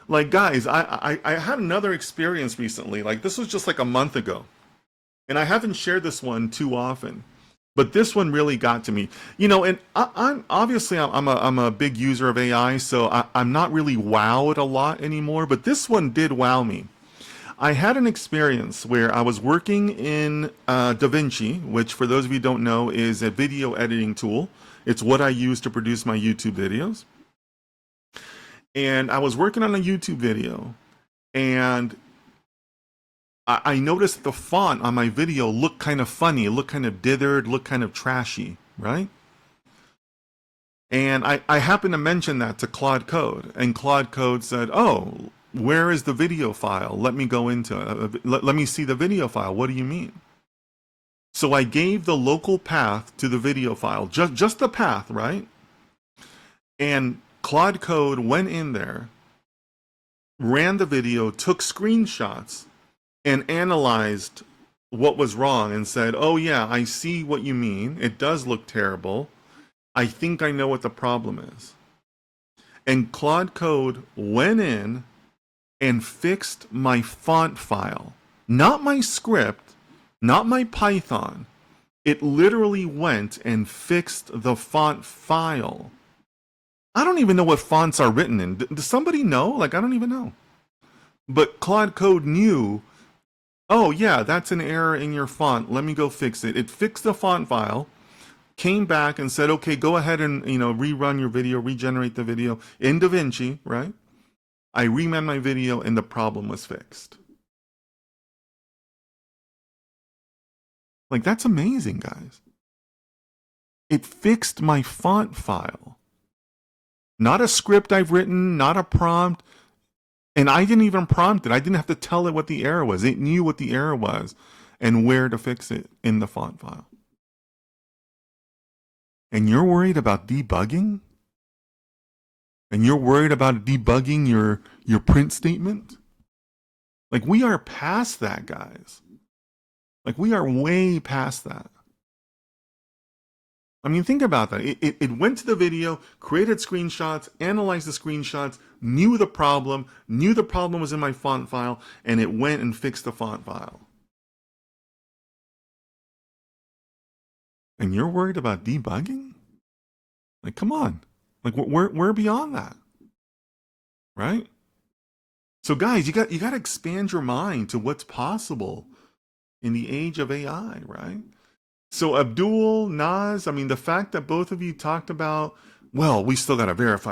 Like, guys, I had another experience recently. Like, this was just like a month ago. And I haven't shared this one too often. But this one really got to me. And I'm obviously I'm a big user of AI, so I'm not really wowed a lot anymore. But this one did wow me. I had an experience where I was working in DaVinci, which, for those of you who don't know, is a video editing tool. It's what I use to produce my YouTube videos. And I was working on a YouTube video, and I noticed the font on my video looked kind of funny, looked kind of dithered, looked kind of trashy, right? And I happened to mention that to Claude Code, and Claude Code said, "Oh, where is the video file? Let me go into let me see the video file. What do you mean?" So I gave the local path to the video file, just the path, right? And Claude Code went in there, ran the video, took screenshots, and analyzed what was wrong and said, "Oh yeah, I see what you mean. It does look terrible. I think I know what the problem is." And Claude Code went in and fixed my font file. Not my script, not my Python. It literally went and fixed the font file. I don't even know what fonts are written in. Does somebody know? Like, I don't even know. But Claude Code knew, oh yeah, that's an error in your font. Let me go fix it. It fixed the font file, came back and said, okay, go ahead and rerun your video, regenerate the video in DaVinci, right? I reran my video and the problem was fixed. Like, that's amazing, guys. It fixed my font file. Not a script I've written, not a prompt. And I didn't even prompt it. I didn't have to tell it what the error was. It knew what the error was and where to fix it in the font file. And you're worried about debugging? And you're worried about debugging your print statement? Like, we are past that, guys. Like, we are way past that. I mean, think about that. It went to the video, created screenshots, analyzed the screenshots, knew the problem was in my font file, and it went and fixed the font file. And you're worried about debugging? Like, come on. Like, we're beyond that, right? So, guys, you got to expand your mind to what's possible in the age of AI, right? So, Abdul, Naz, I mean, the fact that both of you talked about, well, we still got to verify